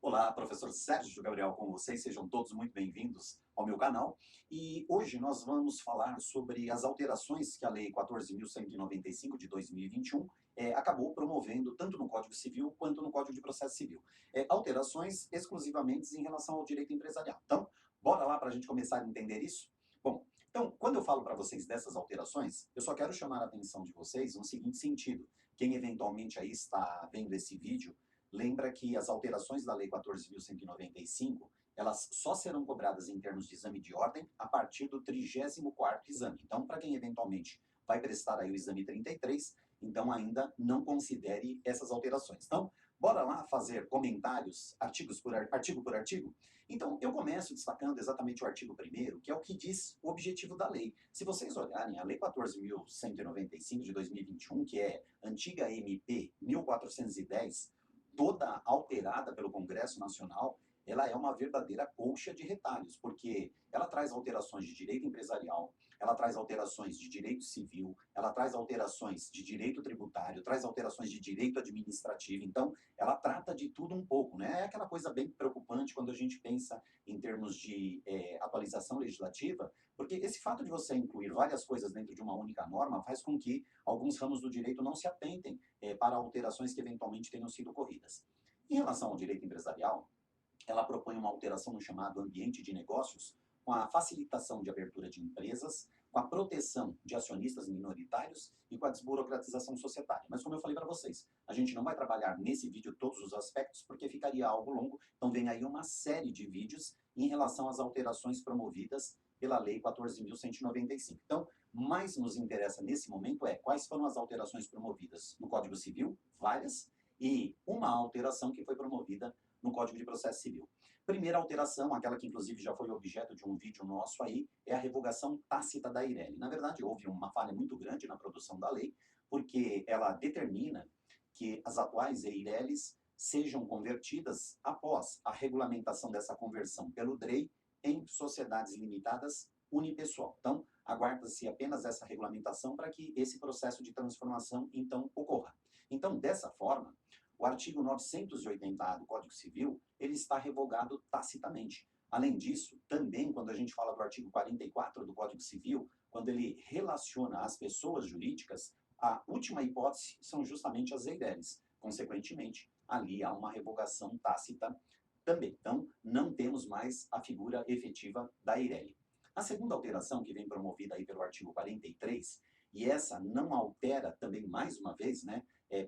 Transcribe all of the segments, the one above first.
Olá, professor Sérgio Gabriel com vocês, sejam todos muito bem-vindos ao meu canal. E hoje nós vamos falar sobre as alterações que a Lei 14.195 de 2021 acabou promovendo, tanto no Código Civil quanto no Código de Processo Civil. Alterações exclusivamente em relação ao direito empresarial. Então, bora lá para a gente começar a entender isso? Bom, então, quando eu falo para vocês dessas alterações, eu só quero chamar a atenção de vocês no seguinte sentido. Quem eventualmente aí está vendo esse vídeo, lembra que as alterações da Lei 14.195, elas só serão cobradas em termos de exame de ordem a partir do 34º exame. Então, para quem eventualmente vai prestar aí o exame 33, então ainda não considere essas alterações. Então, bora lá fazer comentários, artigo por artigo? Então, eu começo destacando exatamente o artigo 1º, que é o que diz o objetivo da lei. Se vocês olharem a Lei 14.195 de 2021, que é antiga MP 1410, toda alterada pelo Congresso Nacional, ela é uma verdadeira colcha de retalhos, porque ela traz alterações de direito empresarial, ela traz alterações de direito civil, ela traz alterações de direito tributário, traz alterações de direito administrativo, então ela trata de tudo um pouco, né? É aquela coisa bem preocupante quando a gente pensa em termos de atualização legislativa, porque esse fato de você incluir várias coisas dentro de uma única norma faz com que alguns ramos do direito não se atentem para alterações que eventualmente tenham sido ocorridas. Em relação ao direito empresarial, ela propõe uma alteração no chamado ambiente de negócios, com a facilitação de abertura de empresas, com a proteção de acionistas minoritários e com a desburocratização societária. Mas como eu falei para vocês, a gente não vai trabalhar nesse vídeo todos os aspectos, porque ficaria algo longo, então vem aí uma série de vídeos em relação às alterações promovidas pela Lei 14.195. Então, mais nos interessa nesse momento quais foram as alterações promovidas no Código Civil, várias, e uma alteração que foi promovida no Código de Processo Civil. Primeira alteração, aquela que inclusive já foi objeto de um vídeo nosso aí, é a revogação tácita da Eireli. Na verdade, houve uma falha muito grande na produção da lei, porque ela determina que as atuais Eirelis sejam convertidas após a regulamentação dessa conversão pelo DREI em sociedades limitadas unipessoal. Então, aguarda-se apenas essa regulamentação para que esse processo de transformação, então, ocorra. Então, dessa forma, o artigo 980-A do Código Civil, ele está revogado tacitamente. Além disso, também, quando a gente fala do artigo 44 do Código Civil, quando ele relaciona as pessoas jurídicas, a última hipótese são justamente as eireles. Consequentemente, ali há uma revogação tácita também. Então, não temos mais a figura efetiva da eireli. A segunda alteração, que vem promovida aí pelo artigo 43, e essa não altera também, mais uma vez, né,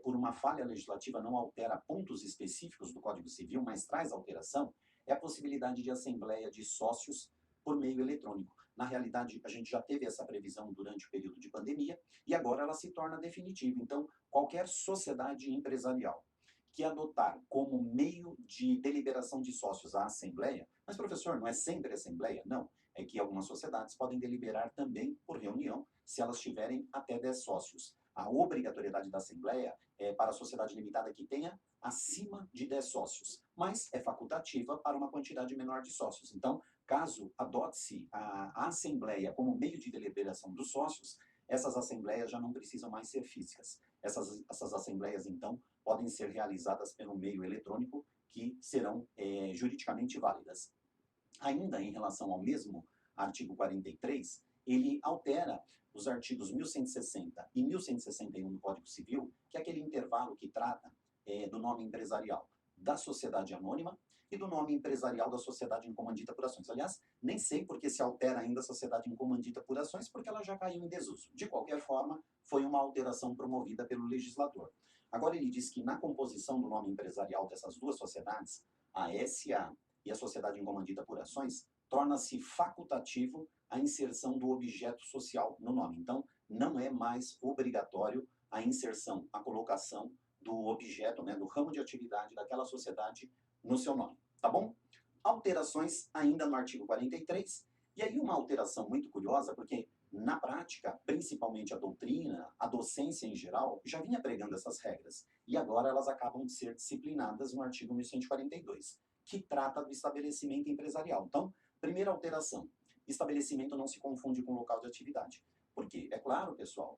por uma falha legislativa, não altera pontos específicos do Código Civil, mas traz alteração, é a possibilidade de assembleia de sócios por meio eletrônico. Na realidade, a gente já teve essa previsão durante o período de pandemia e agora ela se torna definitiva. Então, qualquer sociedade empresarial que adotar como meio de deliberação de sócios a assembleia, mas professor, não é sempre assembleia? Não, é que algumas sociedades podem deliberar também por reunião, se elas tiverem até 10 sócios. A obrigatoriedade da assembleia é para a sociedade limitada que tenha acima de 10 sócios, mas é facultativa para uma quantidade menor de sócios. Então, caso adote-se a assembleia como meio de deliberação dos sócios, essas assembleias já não precisam mais ser físicas. Essas assembleias, então, podem ser realizadas pelo meio eletrônico, que serão juridicamente válidas. Ainda em relação ao mesmo artigo 43, ele altera os artigos 1160 e 1161 do Código Civil, que é aquele intervalo que trata do nome empresarial da sociedade anônima e do nome empresarial da sociedade em comandita por ações. Aliás, nem sei porque se altera ainda a sociedade em comandita por ações, porque ela já caiu em desuso. De qualquer forma, foi uma alteração promovida pelo legislador. Agora ele diz que na composição do nome empresarial dessas duas sociedades, a SA e a sociedade em comandita por ações, torna-se facultativo a inserção do objeto social no nome. Então, não é mais obrigatório a inserção, a colocação do objeto, né, do ramo de atividade daquela sociedade no seu nome, tá bom? Alterações ainda no artigo 43, e aí uma alteração muito curiosa, porque na prática, principalmente a doutrina, a docência em geral, já vinha pregando essas regras, e agora elas acabam de ser disciplinadas no artigo 1142, que trata do estabelecimento empresarial. Então, primeira alteração, estabelecimento não se confunde com local de atividade. Porque, é claro, pessoal,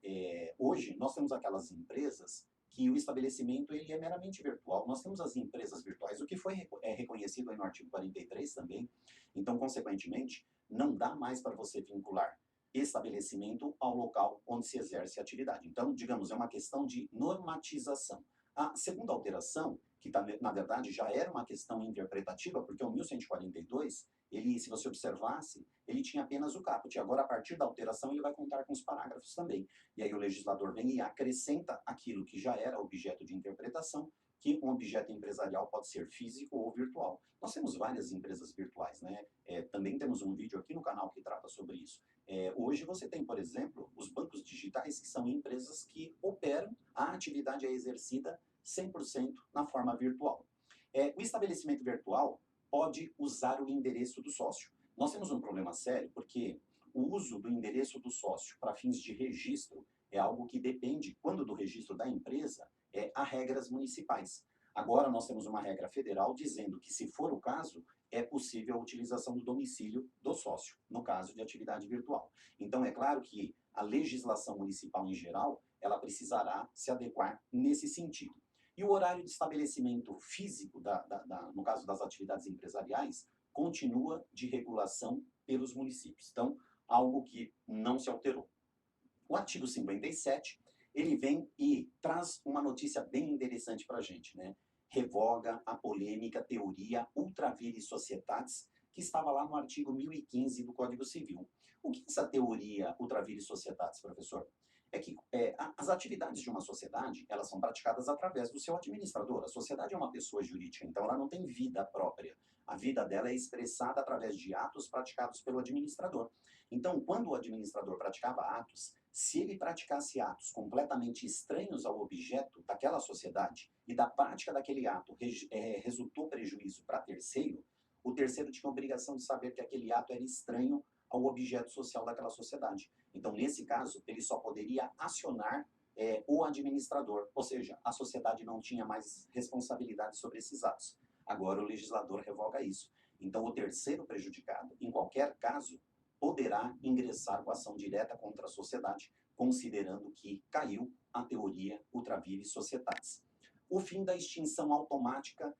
hoje nós temos aquelas empresas que o estabelecimento ele é meramente virtual. Nós temos as empresas virtuais, o que foi reconhecido aí no artigo 43 também. Então, consequentemente, não dá mais para você vincular estabelecimento ao local onde se exerce a atividade. Então, digamos, é uma questão de normatização. A segunda alteração, que na verdade já era uma questão interpretativa, porque o 1142, ele, se você observasse, ele tinha apenas o caput. Agora, a partir da alteração, ele vai contar com os parágrafos também. E aí o legislador vem e acrescenta aquilo que já era objeto de interpretação, que um objeto empresarial pode ser físico ou virtual. Nós temos várias empresas virtuais, né? Também temos um vídeo aqui no canal que trata sobre isso. Hoje você tem, por exemplo, os bancos digitais, que são empresas que operam, a atividade é exercida 100% na forma virtual. O estabelecimento virtual pode usar o endereço do sócio. Nós temos um problema sério, porque o uso do endereço do sócio para fins de registro é algo que depende, quando do registro da empresa, a regras municipais. Agora nós temos uma regra federal dizendo que, se for o caso, é possível a utilização do domicílio do sócio, no caso de atividade virtual. Então, é claro que a legislação municipal em geral, ela precisará se adequar nesse sentido. E o horário de estabelecimento físico, no caso das atividades empresariais, continua de regulação pelos municípios. Então, algo que não se alterou. O artigo 57, ele vem e traz uma notícia bem interessante para a gente, né? Revoga a polêmica teoria ultra vires societatis, que estava lá no artigo 1015 do Código Civil. O que é essa teoria ultra vires societatis, professor? É que as atividades de uma sociedade, elas são praticadas através do seu administrador. A sociedade é uma pessoa jurídica, então ela não tem vida própria. A vida dela é expressada através de atos praticados pelo administrador. Então, quando o administrador praticava atos, se ele praticasse atos completamente estranhos ao objeto daquela sociedade e da prática daquele ato resultou prejuízo para terceiro, o terceiro tinha a obrigação de saber que aquele ato era estranho ao objeto social daquela sociedade. Então, nesse caso, ele só poderia acionar o administrador, ou seja, a sociedade não tinha mais responsabilidade sobre esses atos. Agora o legislador revoga isso. Então, o terceiro prejudicado, em qualquer caso, poderá ingressar com ação direta contra a sociedade, considerando que caiu a teoria ultra vires societatis. O fim da extinção automática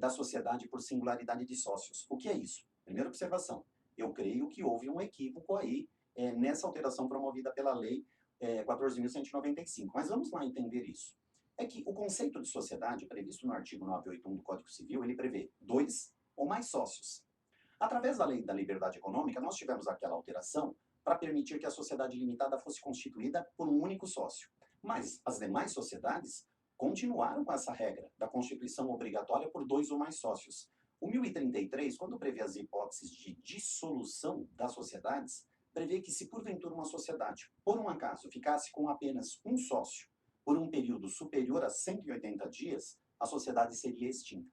da sociedade por singularidade de sócios. O que é isso? Primeira observação, eu creio que houve um equívoco aí nessa alteração promovida pela Lei 14.195. Mas vamos lá entender isso. É que o conceito de sociedade, previsto no artigo 981 do Código Civil, ele prevê 2 ou mais sócios. Através da Lei da Liberdade Econômica, nós tivemos aquela alteração para permitir que a sociedade limitada fosse constituída por um único sócio. Mas as demais sociedades continuaram com essa regra da constituição obrigatória por 2 ou mais sócios. O 1033, quando prevê as hipóteses de dissolução das sociedades, prevê que, se porventura uma sociedade, por um acaso, ficasse com apenas um sócio por um período superior a 180 dias, a sociedade seria extinta.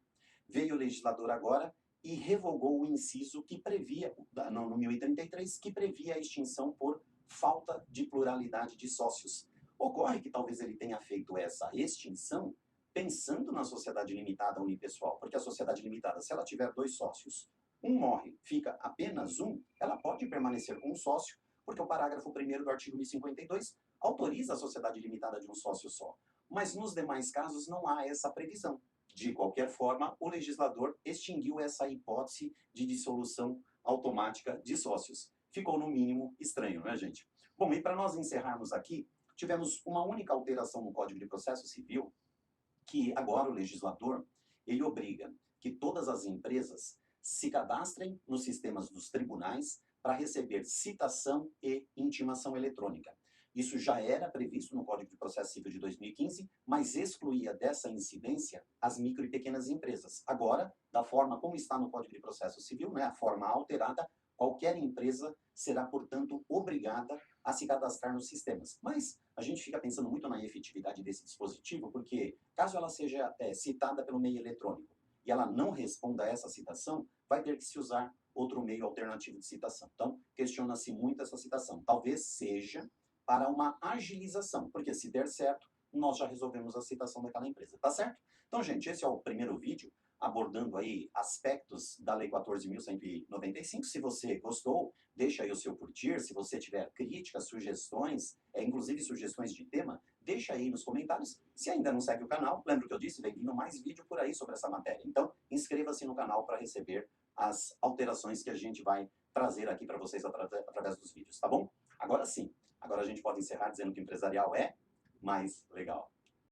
Veio o legislador agora e revogou o inciso que previa, no 1033, que previa a extinção por falta de pluralidade de sócios. Ocorre que talvez ele tenha feito essa extinção pensando na sociedade limitada unipessoal, porque a sociedade limitada, se ela tiver 2 sócios, um morre, fica apenas um, ela pode permanecer com um sócio, porque o parágrafo 1º do artigo 1052 autoriza a sociedade limitada de um sócio só. Mas nos demais casos não há essa previsão. De qualquer forma, o legislador extinguiu essa hipótese de dissolução automática de sócios. Ficou, no mínimo, estranho, né, gente? Bom, e para nós encerrarmos aqui, tivemos uma única alteração no Código de Processo Civil, que agora o legislador, ele obriga que todas as empresas se cadastrem nos sistemas dos tribunais para receber citação e intimação eletrônica. Isso já era previsto no Código de Processo Civil de 2015, mas excluía dessa incidência as micro e pequenas empresas. Agora, da forma como está no Código de Processo Civil, né, a forma alterada, qualquer empresa será, portanto, obrigada a se cadastrar nos sistemas. Mas a gente fica pensando muito na efetividade desse dispositivo, porque caso ela seja citada pelo meio eletrônico e ela não responda a essa citação, vai ter que se usar outro meio alternativo de citação. Então, questiona-se muito essa citação. Talvez seja para uma agilização, porque se der certo, nós já resolvemos a citação daquela empresa, tá certo? Então, gente, esse é o primeiro vídeo abordando aí aspectos da Lei 14.195. Se você gostou, deixa aí o seu curtir. Se você tiver críticas, sugestões, inclusive sugestões de tema, deixa aí nos comentários. Se ainda não segue o canal, lembra o que eu disse, vem vindo mais vídeo por aí sobre essa matéria. Então, inscreva-se no canal para receber as alterações que a gente vai trazer aqui para vocês através dos vídeos, tá bom? Agora sim, agora a gente pode encerrar dizendo que empresarial é mais legal.